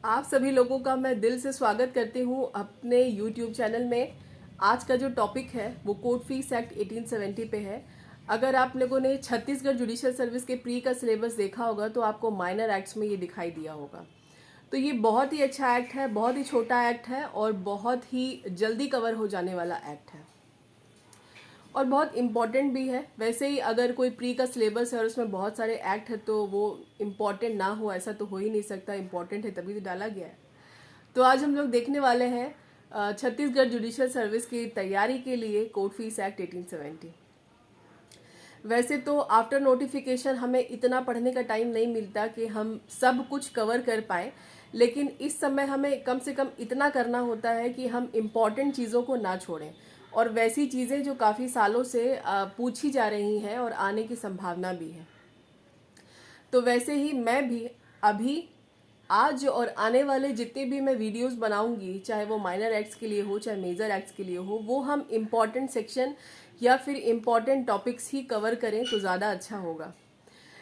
आप सभी लोगों का मैं दिल से स्वागत करती हूँ अपने YouTube चैनल में। आज का जो टॉपिक है वो कोर्ट फीस एक्ट 1870 पे है। अगर आप लोगों ने छत्तीसगढ़ जुडिशियल सर्विस के प्री का सिलेबस देखा होगा तो आपको माइनर एक्ट्स में ये दिखाई दिया होगा। तो ये बहुत ही अच्छा एक्ट है, बहुत ही छोटा एक्ट है और बहुत ही जल्दी कवर हो जाने वाला एक्ट है और बहुत इम्पॉर्टेंट भी है। वैसे ही अगर कोई प्री का सिलेबस है और उसमें बहुत सारे एक्ट है तो वो इम्पॉर्टेंट ना हो ऐसा तो हो ही नहीं सकता। इम्पॉर्टेंट है तभी तो डाला गया है। तो आज हम लोग देखने वाले हैं छत्तीसगढ़ जुडिशियल सर्विस की तैयारी के लिए कोर्ट फीस एक्ट 1870। वैसे तो आफ्टर नोटिफिकेशन हमें इतना पढ़ने का टाइम नहीं मिलता कि हम सब कुछ कवर कर पाए, लेकिन इस समय हमें कम से कम इतना करना होता है कि हम इम्पॉर्टेंट चीज़ों को ना छोड़ें और वैसी चीज़ें जो काफ़ी सालों से पूछी जा रही हैं और आने की संभावना भी है। तो वैसे ही मैं भी अभी आज और आने वाले जितने भी मैं वीडियोस बनाऊंगी, चाहे वो माइनर एक्ट्स के लिए हो चाहे मेजर एक्ट्स के लिए हो, वो हम इम्पॉर्टेंट सेक्शन या फिर इम्पॉर्टेंट टॉपिक्स ही कवर करें तो ज़्यादा अच्छा होगा।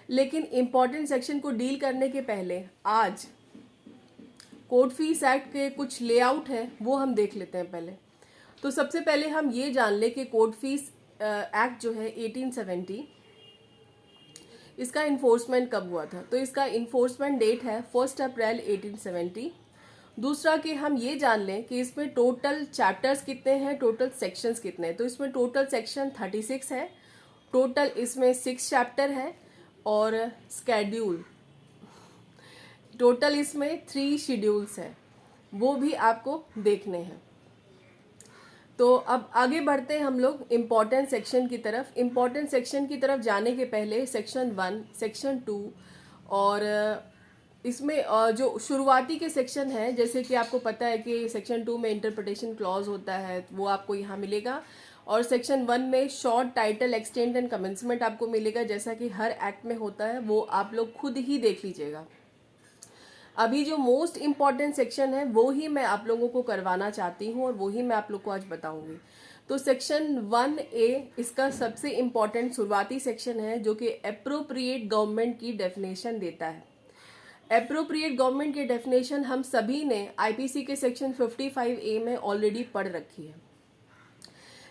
लेकिन इम्पॉर्टेंट सेक्शन को डील करने के पहले आज कोर्ट फीस एक्ट के कुछ लेआउट है वो हम देख लेते हैं पहले। तो सबसे पहले हम ये जान लें कि कोर्ट फीस एक्ट जो है 1870, इसका इन्फोर्समेंट कब हुआ था। तो इसका इन्फोर्समेंट डेट है 1 अप्रैल 1870। दूसरा कि हम ये जान लें कि इसमें टोटल चैप्टर्स कितने हैं, टोटल सेक्शंस कितने हैं। तो इसमें टोटल सेक्शन 36 है, टोटल इसमें 6 चैप्टर है और स्केड्यूल टोटल इसमें 3 शेड्यूल्स हैं, वो भी आपको देखने हैं। तो अब आगे बढ़ते हैं हम लोग इम्पॉर्टेंट सेक्शन की तरफ। इम्पॉर्टेंट सेक्शन की तरफ जाने के पहले सेक्शन 1, सेक्शन 2 और इसमें जो शुरुआती के सेक्शन हैं, जैसे कि आपको पता है कि सेक्शन 2 में इंटरप्रिटेशन क्लॉज होता है, वो आपको यहाँ मिलेगा। और सेक्शन 1 में short, title, extend and commencement आपको मिलेगा, जैसा कि हर एक्ट में होता है। वो आप लोग खुद ही देख लीजिएगा। अभी जो मोस्ट इम्पॉर्टेंट सेक्शन है वो ही मैं आप लोगों को करवाना चाहती हूँ और वो ही मैं आप लोग को आज बताऊंगी। तो सेक्शन 1A इसका सबसे इम्पॉर्टेंट शुरुआती सेक्शन है, जो कि एप्रोप्रिएट गवर्नमेंट की डेफिनेशन देता है। एप्रोप्रिएट गवर्नमेंट की डेफिनेशन हम सभी ने आईपीसी के सेक्शन 55A में ऑलरेडी पढ़ रखी है,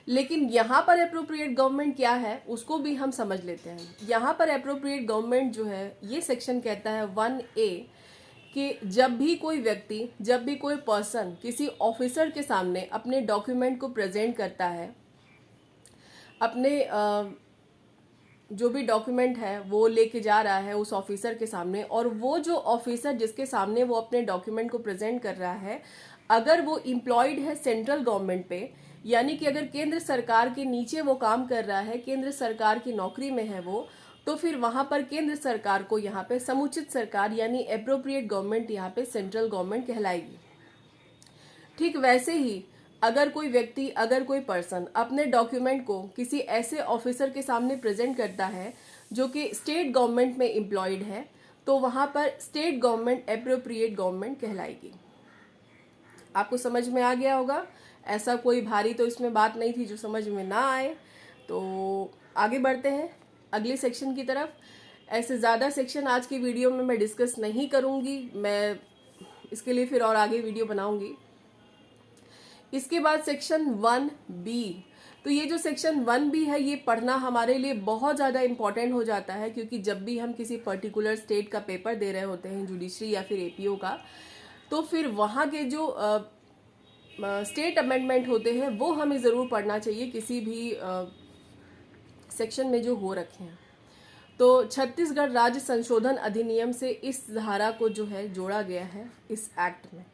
लेकिन यहाँ पर एप्रोप्रिएट गवर्नमेंट क्या है उसको भी हम समझ लेते हैं। यहाँ पर एप्रोप्रिएट गवर्नमेंट जो है, ये सेक्शन कहता है 1A कि जब भी कोई व्यक्ति, जब भी कोई पर्सन किसी ऑफिसर के सामने अपने डॉक्यूमेंट को प्रेजेंट करता है, अपने जो भी डॉक्यूमेंट है वो लेके जा रहा है उस ऑफिसर के सामने, और वो जो ऑफिसर जिसके सामने वो अपने डॉक्यूमेंट को प्रेजेंट कर रहा है, अगर वो इम्प्लॉयड है सेंट्रल गवर्नमेंट पे, यानी कि अगर केंद्र सरकार के नीचे वो काम कर रहा है, केंद्र सरकार की नौकरी में है वो, तो फिर वहां पर केंद्र सरकार को यहाँ पे समुचित सरकार यानी एप्रोप्रिएट गवर्नमेंट यहाँ पे सेंट्रल गवर्नमेंट कहलाएगी। ठीक वैसे ही अगर कोई व्यक्ति, अगर कोई पर्सन अपने डॉक्यूमेंट को किसी ऐसे ऑफिसर के सामने प्रेजेंट करता है जो कि स्टेट गवर्नमेंट में एम्प्लॉयड है, तो वहां पर स्टेट गवर्नमेंट एप्रोप्रिएट गवर्नमेंट कहलाएगी। आपको समझ में आ गया होगा। ऐसा कोई भारी तो इसमें बात नहीं थी जो समझ में ना आए। तो आगे बढ़ते हैं अगले सेक्शन की तरफ। ऐसे ज़्यादा सेक्शन आज की वीडियो में मैं डिस्कस नहीं करूँगी, मैं इसके लिए फिर और आगे वीडियो बनाऊँगी। इसके बाद सेक्शन 1B। तो ये जो सेक्शन 1B है ये पढ़ना हमारे लिए बहुत ज़्यादा इम्पॉर्टेंट हो जाता है, क्योंकि जब भी हम किसी पर्टिकुलर स्टेट का पेपर दे रहे होते हैं, जुडिशरी या फिर एपीओ का, तो फिर वहाँ के जो स्टेट अमेंडमेंट होते हैं वो हमें ज़रूर पढ़ना चाहिए, किसी भी सेक्शन में जो हो रखे हैं। तो छत्तीसगढ़ राज्य संशोधन अधिनियम से इस धारा को जो है जोड़ा गया है इस एक्ट में।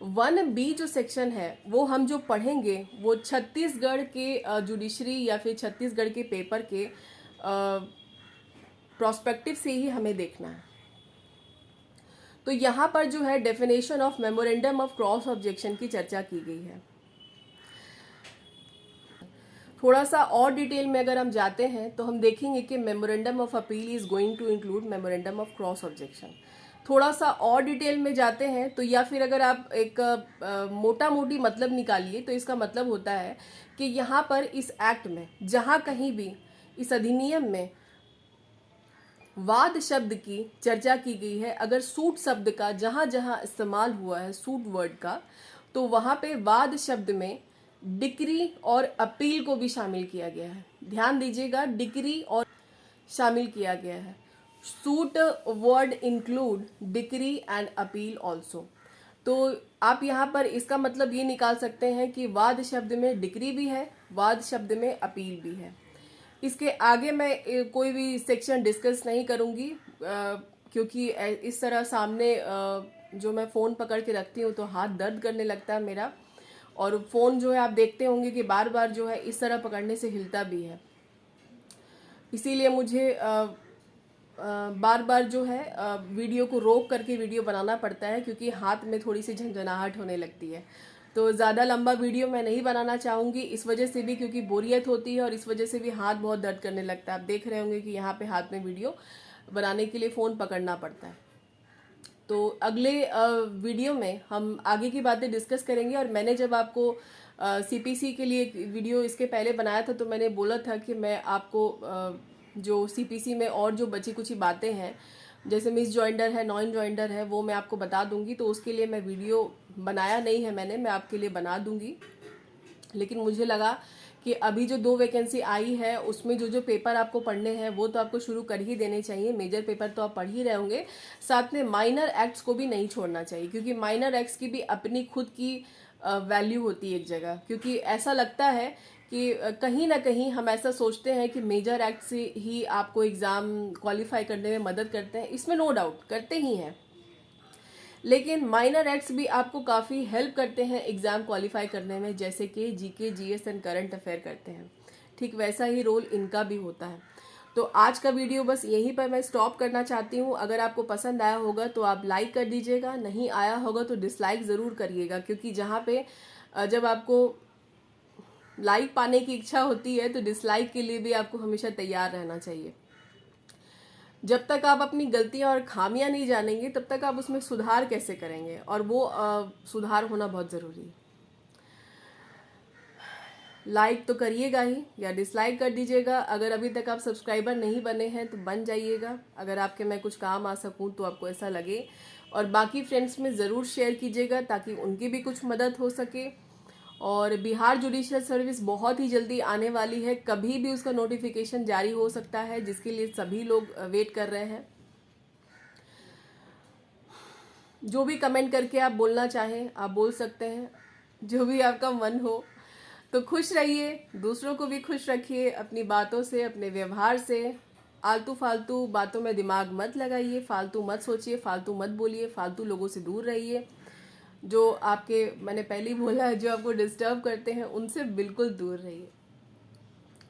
1B जो सेक्शन है वो हम जो पढ़ेंगे वो छत्तीसगढ़ के जुडिशरी या फिर छत्तीसगढ़ के पेपर के प्रोस्पेक्टिव से ही हमें देखना है। तो यहाँ पर जो है definition of memorandum of cross objection की चर्चा की गई है। थोड़ा सा और डिटेल में अगर हम जाते हैं तो हम देखेंगे कि memorandum of appeal is going to include memorandum of cross objection. थोड़ा सा और डिटेल में जाते हैं तो, या फिर अगर आप एक मोटा मोटी मतलब निकालिए तो इसका मतलब होता है कि यहाँ पर इस एक्ट में जहाँ कहीं भी इस अधिनियम में वाद शब्द की चर्चा की गई है। अगर सूट शब्द का जहाँ जहाँ इस्तेमाल हुआ है सूट वर्ड का, तो वहाँ पे वाद शब्द में डिक्री और अपील को भी शामिल किया गया है। ध्यान दीजिएगा, डिक्री और शामिल किया गया है। Suit word include decree and appeal also. तो आप यहाँ पर इसका मतलब ये निकाल सकते हैं कि वाद शब्द में डिक्री भी है, वाद शब्द में अपील भी है। इसके आगे मैं कोई भी सेक्शन डिस्कस नहीं करूँगी, क्योंकि इस तरह सामने जो मैं फ़ोन पकड़ के रखती हूँ तो हाथ दर्द करने लगता है मेरा, और फ़ोन जो है आप देखते होंगे कि बार बार जो है इस तरह पकड़ने से हिलता भी है। इसीलिए मुझे बार बार जो है वीडियो को रोक करके वीडियो बनाना पड़ता है, क्योंकि हाथ में थोड़ी सी झंझनाहट होने लगती है। तो ज़्यादा लंबा वीडियो मैं नहीं बनाना चाहूँगी, इस वजह से भी, क्योंकि बोरियत होती है और इस वजह से भी हाथ बहुत दर्द करने लगता है। आप देख रहे होंगे कि यहाँ पे हाथ में वीडियो बनाने के लिए फ़ोन पकड़ना पड़ता है। तो अगले वीडियो में हम आगे की बातें डिस्कस करेंगे। और मैंने जब आपको सीपीसी के लिए वीडियो इसके पहले बनाया था, तो मैंने बोला था कि मैं आपको जो सीपीसी में और जो बची कुछ बातें हैं, जैसे मिस जॉइंडर है, नॉन जॉइंडर है, वो मैं आपको बता दूंगी। तो उसके लिए मैं वीडियो बनाया नहीं है मैंने, मैं आपके लिए बना दूंगी। लेकिन मुझे लगा कि अभी जो 2 वैकेंसी आई है उसमें जो जो पेपर आपको पढ़ने हैं वो तो आपको शुरू कर ही देने चाहिए। मेजर पेपर तो आप पढ़ ही रहे होंगे, साथ में माइनर एक्ट्स को भी नहीं छोड़ना चाहिए, क्योंकि माइनर एक्ट्स की भी अपनी खुद की वैल्यू होती है एक जगह। क्योंकि ऐसा लगता है कि कहीं ना कहीं हम ऐसा सोचते हैं कि मेजर एक्ट से ही आपको एग्ज़ाम क्वालिफाई करने में मदद करते हैं, इसमें नो डाउट करते ही हैं, लेकिन माइनर एक्ट्स भी आपको काफ़ी हेल्प करते हैं एग्ज़ाम क्वालिफाई करने में, जैसे कि GK, GS and current affair करते हैं। ठीक वैसा ही रोल इनका भी होता है। तो आज का वीडियो बस यहीं पर मैं स्टॉप करना चाहती हूँ। अगर आपको पसंद आया होगा तो आप लाइक कर दीजिएगा, नहीं आया होगा तो डिसलाइक ज़रूर करिएगा, क्योंकि जहाँ पे जब आपको लाइक पाने की इच्छा होती है तो डिसलाइक के लिए भी आपको हमेशा तैयार रहना चाहिए। जब तक आप अपनी गलतियां और खामियां नहीं जानेंगे तब तक आप उसमें सुधार कैसे करेंगे, और वो सुधार होना बहुत ज़रूरी है। लाइक तो करिएगा ही या डिसलाइक कर दीजिएगा। अगर अभी तक आप सब्सक्राइबर नहीं बने हैं तो बन जाइएगा, अगर आपके मैं कुछ काम आ सकूं तो आपको ऐसा लगे। और बाकी फ्रेंड्स में ज़रूर शेयर कीजिएगा ताकि उनकी भी कुछ मदद हो सके। और बिहार जुडिशियल सर्विस बहुत ही जल्दी आने वाली है, कभी भी उसका नोटिफिकेशन जारी हो सकता है, जिसके लिए सभी लोग वेट कर रहे हैं। जो भी कमेंट करके आप बोलना चाहें आप बोल सकते हैं, जो भी आपका मन हो। तो खुश रहिए, दूसरों को भी खुश रखिए अपनी बातों से, अपने व्यवहार से। आलतू फालतू बातों में दिमाग मत लगाइए, फालतू मत सोचिए, फालतू मत बोलिए, फालतू लोगों से दूर रहिए। जो आपके, मैंने पहले ही बोला है, जो आपको डिस्टर्ब करते हैं उनसे बिल्कुल दूर रहिए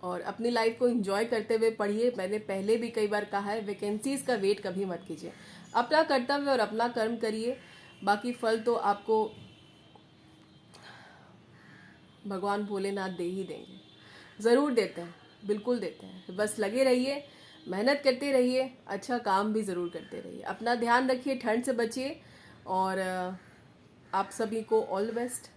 और अपनी लाइफ को एंजॉय करते हुए पढ़िए। मैंने पहले भी कई बार कहा है, वैकेंसीज का वेट कभी मत कीजिए, अपना कर्तव्य और अपना कर्म करिए, बाकी फल तो आपको भगवान भोलेनाथ दे ही देंगे, ज़रूर देते हैं, बिल्कुल देते हैं। बस लगे रहिए, मेहनत करते रहिए, अच्छा काम भी ज़रूर करते रहिए। अपना ध्यान रखिए, ठंड से बचिए, और आप सभी को ऑल द बेस्ट।